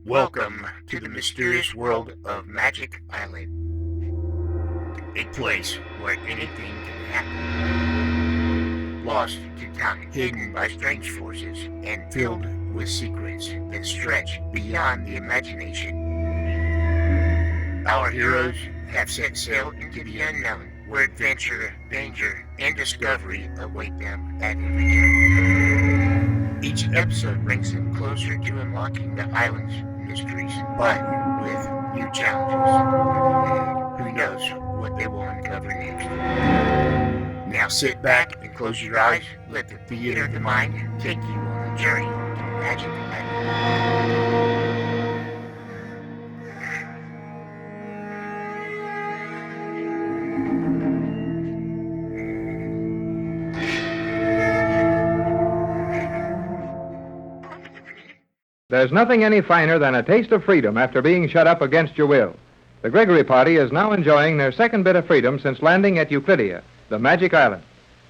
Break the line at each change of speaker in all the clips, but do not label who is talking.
Welcome to the mysterious world of Magic Island, a place where anything can happen. Lost to time, hidden by strange forces, and filled with secrets that stretch beyond the imagination. Our heroes have set sail into the unknown, where adventure, danger, and discovery await them at every turn. Each episode brings them closer to unlocking the island's mysteries, but with new challenges. Who knows what they will uncover next? Now sit back and close your eyes. Let the theater of the mind take you on a journey to Magic Island.
There's nothing any finer than a taste of freedom after being shut up against your will. The Gregory party is now enjoying their second bit of freedom since landing at Euclidia, the Magic Island.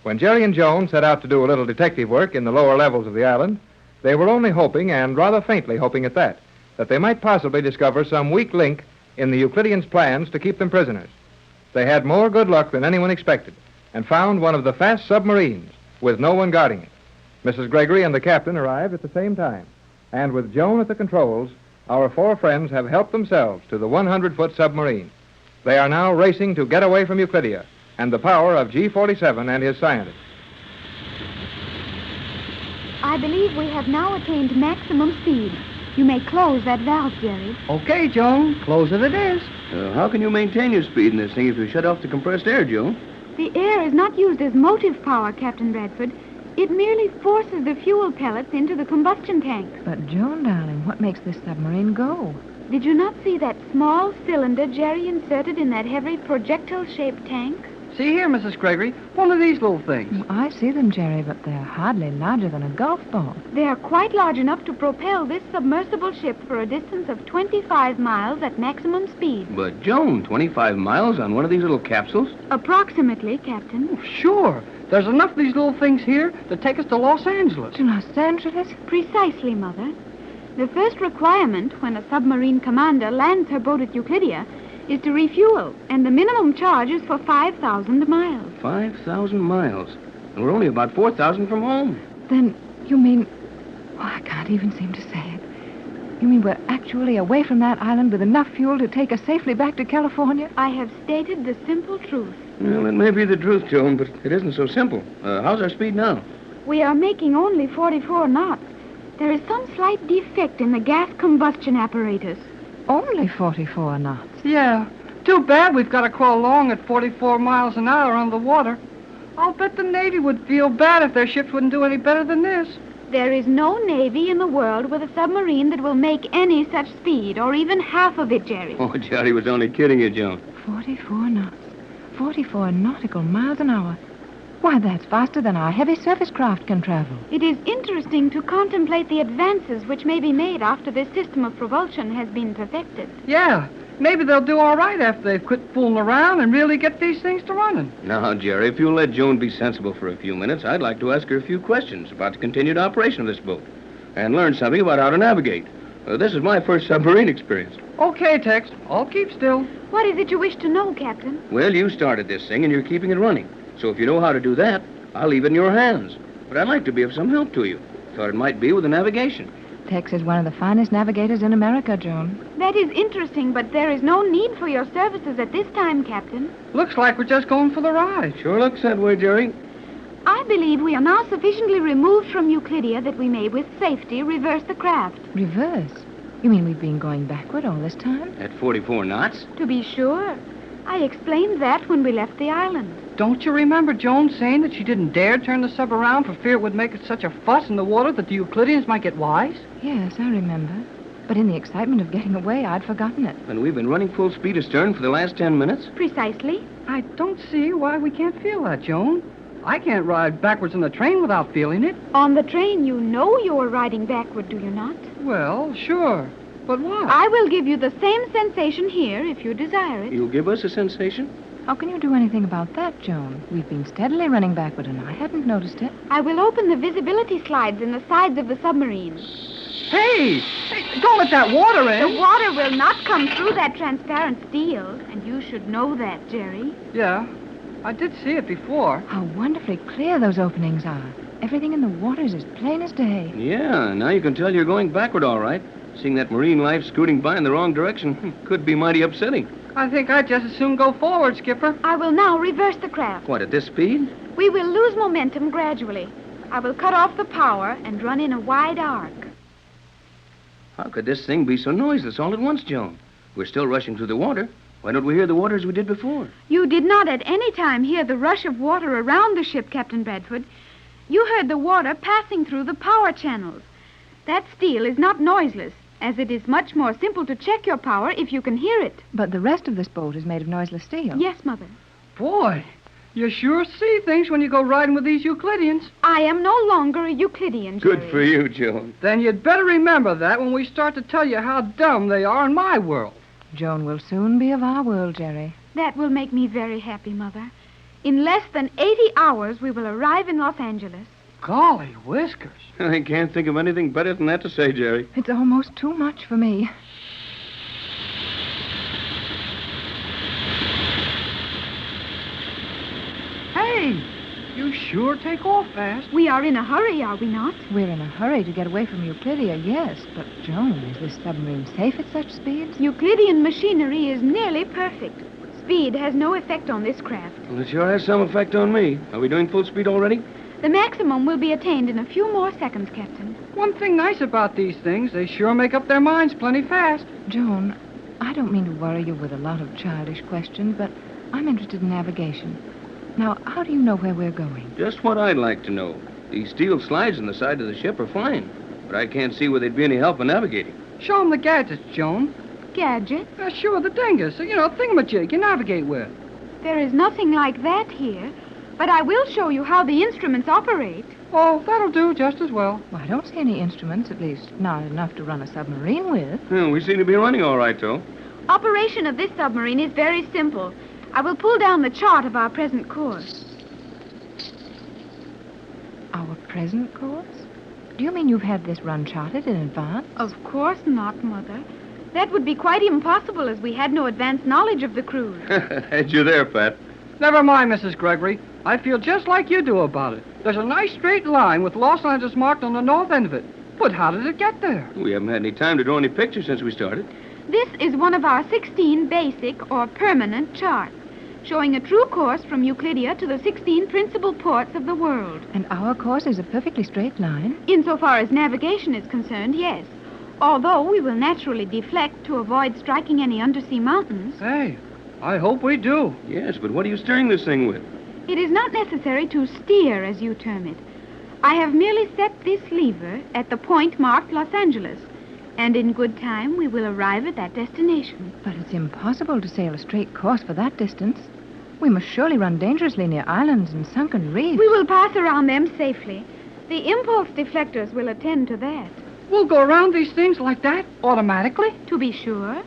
When Jerry and Joan set out to do a little detective work in the lower levels of the island, they were only hoping, and rather faintly hoping at that they might possibly discover some weak link in the Euclideans' plans to keep them prisoners. They had more good luck than anyone expected and found one of the fast submarines with no one guarding it. Mrs. Gregory and the captain arrived at the same time. And with Joan at the controls, our four friends have helped themselves to the 100-foot submarine. They are now racing to get away from Euclidia and the power of G-47 and his scientists.
I believe we have now attained maximum speed. You may close that valve, Jerry.
Okay, Joan. Close it is.
How can you maintain your speed in this thing if you shut off the compressed air, Joan?
The air is not used as motive power, Captain Bradford. It merely forces the fuel pellets into the combustion tank.
But, Joan, darling, what makes this submarine go?
Did you not see that small cylinder Jerry inserted in that heavy projectile-shaped tank?
See here, Mrs. Gregory, one of these little things.
I see them, Jerry, but they're hardly larger than a golf ball.
They are quite large enough to propel this submersible ship for a distance of 25 miles at maximum speed.
But, Joan, 25 miles on one of these little capsules?
Approximately, Captain.
Oh, sure. There's enough of these little things here to take us to Los Angeles.
To Los Angeles?
Precisely, Mother. The first requirement when a submarine commander lands her boat at Euclidia is to refuel, and the minimum charge is for 5,000 miles.
5,000 miles? And we're only about 4,000 from home.
Then you mean... Oh, I can't even seem to say it. You mean we're actually away from that island with enough fuel to take us safely back to California?
I have stated the simple truth.
Well, it may be the truth, Joan, but it isn't so simple. How's our speed now?
We are making only 44 knots. There is some slight defect in the gas combustion apparatus.
Only 44 knots.
Yeah. Too bad we've got to crawl along at 44 miles an hour on the water. I'll bet the Navy would feel bad if their ships wouldn't do any better than this.
There is no Navy in the world with a submarine that will make any such speed, or even half of it, Jerry.
Oh, Jerry was only kidding you, Joan.
44 knots. 44 nautical miles an hour. Why, that's faster than our heavy surface craft can travel.
It is interesting to contemplate the advances which may be made after this system of propulsion has been perfected.
Yeah. Maybe they'll do all right after they've quit fooling around and really get these things to running.
Now, Jerry, if you'll let Joan be sensible for a few minutes, I'd like to ask her a few questions about the continued operation of this boat and learn something about how to navigate. This is my first submarine experience.
Okay, Tex. I'll keep still.
What is it you wish to know, Captain?
Well, you started this thing and you're keeping it running. So if you know how to do that, I'll leave it in your hands. But I'd like to be of some help to you. Thought it might be with the navigation.
Tex is one of the finest navigators in America, Joan.
That is interesting, but there is no need for your services at this time, Captain.
Looks like we're just going for the ride.
Sure looks that way, Jerry.
I believe we are now sufficiently removed from Euclidia that we may, with safety, reverse the craft.
Reverse? You mean we've been going backward all this time?
At 44 knots?
To be sure. I explained that when we left the island.
Don't you remember Joan saying that she didn't dare turn the sub around for fear it would make such a fuss in the water that the Euclideans might get wise?
Yes, I remember. But in the excitement of getting away, I'd forgotten it.
And we've been running full speed astern for the last 10 minutes?
Precisely.
I don't see why we can't feel that, Joan. I can't ride backwards on the train without feeling it.
On the train, you know you are riding backward, do you not?
Well, sure. But why?
I will give you the same sensation here if you desire it.
You'll give us a sensation?
How can you do anything about that, Joan? We've been steadily running backward, and I hadn't noticed it.
I will open the visibility slides in the sides of the submarine.
Hey, don't let that water
The
in.
water will not come through that transparent steel, and you should know that, Jerry.
Yeah, I did see it before.
How wonderfully clear those openings are. Everything in the water is as plain as day.
Yeah, now you can tell you're going backward all right. Seeing that marine life scooting by in the wrong direction could be mighty upsetting.
I think I'd just as soon go forward, Skipper.
I will now reverse the craft.
What, at this speed?
We will lose momentum gradually. I will cut off the power and run in a wide arc.
How could this thing be so noiseless all at once, Joan? We're still rushing through the water. Why don't we hear the water as we did before?
You did not at any time hear the rush of water around the ship, Captain Bradford. You heard the water passing through the power channels. That steel is not noiseless, as it is much more simple to check your power if you can hear it.
But the rest of this boat is made of noiseless steel.
Yes, Mother.
Boy, you sure see things when you go riding with these Euclideans.
I am no longer a Euclidean, Jerry.
Good for you, Joan.
Then you'd better remember that when we start to tell you how dumb they are in my world.
Joan will soon be of our world, Jerry.
That will make me very happy, Mother. In less than 80 hours, we will arrive in Los Angeles.
Golly whiskers.
I can't think of anything better than that to say, Jerry.
It's almost too much for me.
Hey, you sure take off fast.
We are in a hurry, are we not?
We're in a hurry to get away from Euclidia, yes. But, Joan, is this submarine safe at such speeds?
Euclidean machinery is nearly perfect. Speed has no effect on this craft.
Well, it sure has some effect on me. Are we doing full speed already?
The maximum will be attained in a few more seconds, Captain.
One thing nice about these things, they sure make up their minds plenty fast.
Joan, I don't mean to worry you with a lot of childish questions, but I'm interested in navigation. Now, how do you know where we're going?
Just what I'd like to know. These steel slides on the side of the ship are fine, but I can't see where they'd be any help in navigating.
Show 'em the gadgets, Joan.
Gadget?
Sure, the dingus. Thingamajig you navigate with.
There is nothing like that here, but I will show you how the instruments operate.
Oh, that'll do just as well.
Well, I don't see any instruments, at least not enough to run a submarine with.
Well, we seem to be running all right, though.
Operation of this submarine is very simple. I will pull down the chart of our present course.
Our present course? Do you mean you've had this run charted in advance?
Of course not, Mother. That would be quite impossible, as we had no advanced knowledge of the cruise.
Had you there, Pat.
Never mind, Mrs. Gregory. I feel just like you do about it. There's a nice straight line with Los Angeles marked on the north end of it. But how did it get there?
We haven't had any time to draw any pictures since we started.
This is one of our 16 basic or permanent charts, showing a true course from Euclidia to the 16 principal ports of the world.
And our course is a perfectly straight line?
Insofar as navigation is concerned, yes. Although we will naturally deflect to avoid striking any undersea mountains.
Hey, I hope we do.
Yes, but what are you steering this thing with?
It is not necessary to steer, as you term it. I have merely set this lever at the point marked Los Angeles, and in good time we will arrive at that destination.
But it's impossible to sail a straight course for that distance. We must surely run dangerously near islands and sunken reefs.
We will pass around them safely. The impulse deflectors will attend to that.
We'll go around these things like that, automatically?
To be sure.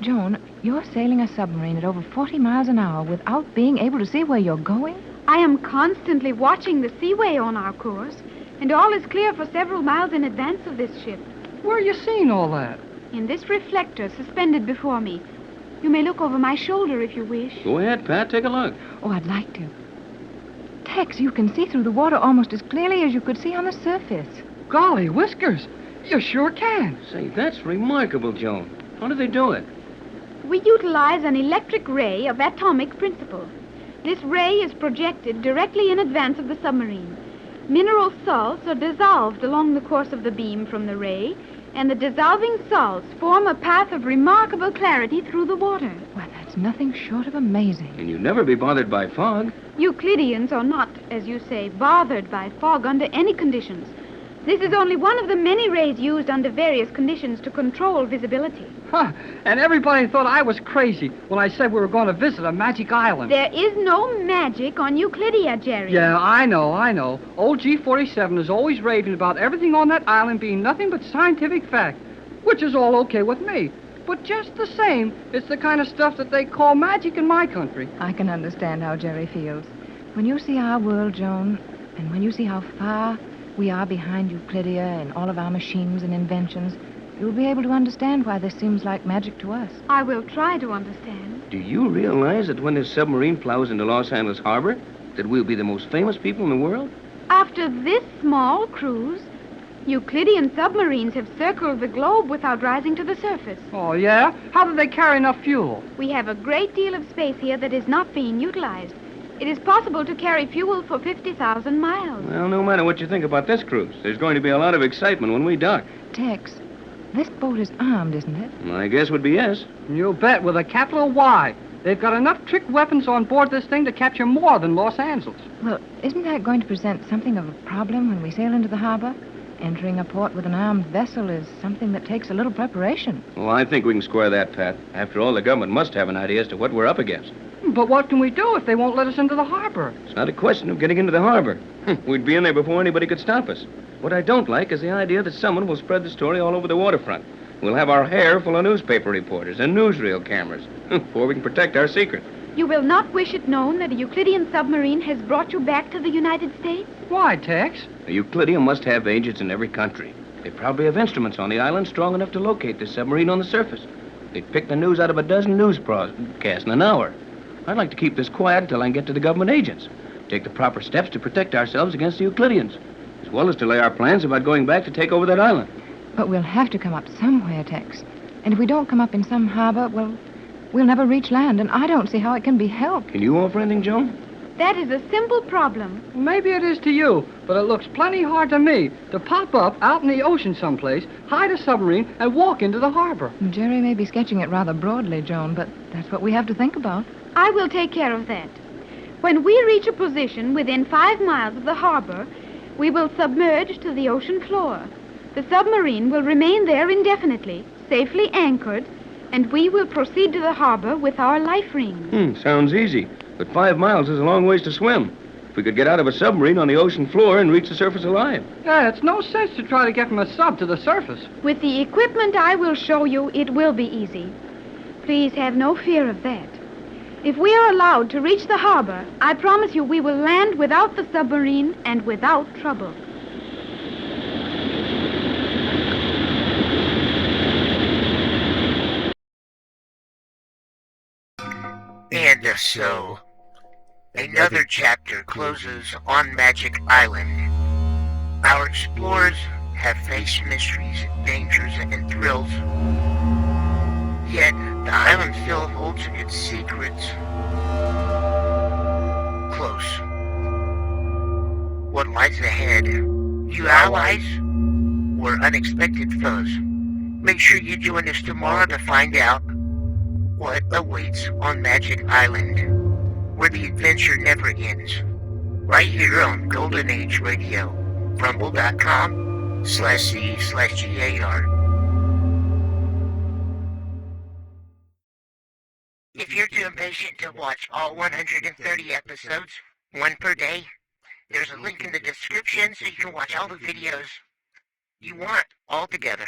Joan, you're sailing a submarine at over 40 miles an hour without being able to see where you're going?
I am constantly watching the seaway on our course, and all is clear for several miles in advance of this ship.
Where are you seeing all that?
In this reflector suspended before me. You may look over my shoulder if you wish.
Go ahead, Pat. Take a look.
Oh, I'd like to. Tex, you can see through the water almost as clearly as you could see on the surface.
Golly whiskers. You sure can.
Say, that's remarkable, Joan. How do they do it?
We utilize an electric ray of atomic principle. This ray is projected directly in advance of the submarine. Mineral salts are dissolved along the course of the beam from the ray, and the dissolving salts form a path of remarkable clarity through the water.
Well, that's nothing short of amazing.
And you'd never be bothered by fog.
Euclideans are not, as you say, bothered by fog under any conditions. This is only one of the many rays used under various conditions to control visibility.
Huh. And everybody thought I was crazy when I said we were going to visit a magic island.
There is no magic on Euclidia, Jerry.
Yeah, I know. Old G47 is always raving about everything on that island being nothing but scientific fact, which is all okay with me. But just the same, it's the kind of stuff that they call magic in my country.
I can understand how Jerry feels. When you see our world, Joan, and when you see how far we are behind Euclidia and all of our machines and inventions, you'll be able to understand why this seems like magic to us.
I will try to understand.
Do you realize that when this submarine plows into Los Angeles Harbor, that we'll be the most famous people in the world?
After this small cruise, Euclidean submarines have circled the globe without rising to the surface.
Oh, yeah? How do they carry enough fuel?
We have a great deal of space here that is not being utilized. It is possible to carry fuel for 50,000 miles.
Well, no matter what you think about this cruise, there's going to be a lot of excitement when we dock.
Tex, this boat is armed, isn't it?
My guess would be yes.
You bet, with a capital Y. They've got enough trick weapons on board this thing to capture more than Los Angeles.
Well, isn't that going to present something of a problem when we sail into the harbor? Entering a port with an armed vessel is something that takes a little preparation.
Well, I think we can square that, Pat. After all, the government must have an idea as to what we're up against.
But what can we do if they won't let us into the harbor?
It's not a question of getting into the harbor. We'd be in there before anybody could stop us. What I don't like is the idea that someone will spread the story all over the waterfront. We'll have our hair full of newspaper reporters and newsreel cameras before we can protect our secret.
You will not wish it known that a Euclidean submarine has brought you back to the United States?
Why, Tex?
The Euclidean must have agents in every country. They probably have instruments on the island strong enough to locate this submarine on the surface. They'd pick the news out of a dozen news broadcasts in an hour. I'd like to keep this quiet until I can get to the government agents. Take the proper steps to protect ourselves against the Euclideans, as well as to lay our plans about going back to take over that island.
But we'll have to come up somewhere, Tex. And if we don't come up in some harbor, well, we'll never reach land, and I don't see how it can be helped.
Can you offer anything, Joan?
That is a simple problem.
Maybe it is to you, but it looks plenty hard to me to pop up out in the ocean someplace, hide a submarine, and walk into the harbor.
Jerry may be sketching it rather broadly, Joan, but that's what we have to think about.
I will take care of that. When we reach a position within 5 miles of the harbor, we will submerge to the ocean floor. The submarine will remain there indefinitely, safely anchored, and we will proceed to the harbor with our life rings.
Sounds easy, but 5 miles is a long ways to swim. If we could get out of a submarine on the ocean floor and reach the surface alive.
Yeah, it's no sense to try to get from a sub to the surface.
With the equipment I will show you, it will be easy. Please have no fear of that. If we are allowed to reach the harbor, I promise you we will land without the submarine and without trouble.
And so, another chapter closes on Magic Island. Our explorers have faced mysteries, dangers, and thrills. Yet, the island still holds its secrets close. What lies ahead? New allies or unexpected foes? Make sure you join us tomorrow to find out what awaits on Magic Island, where the adventure never ends. Right here on Golden Age Radio, rumble.com/C/GAR. If you're too impatient to watch all 130 episodes, one per day, there's a link in the description so you can watch all the videos you want all together.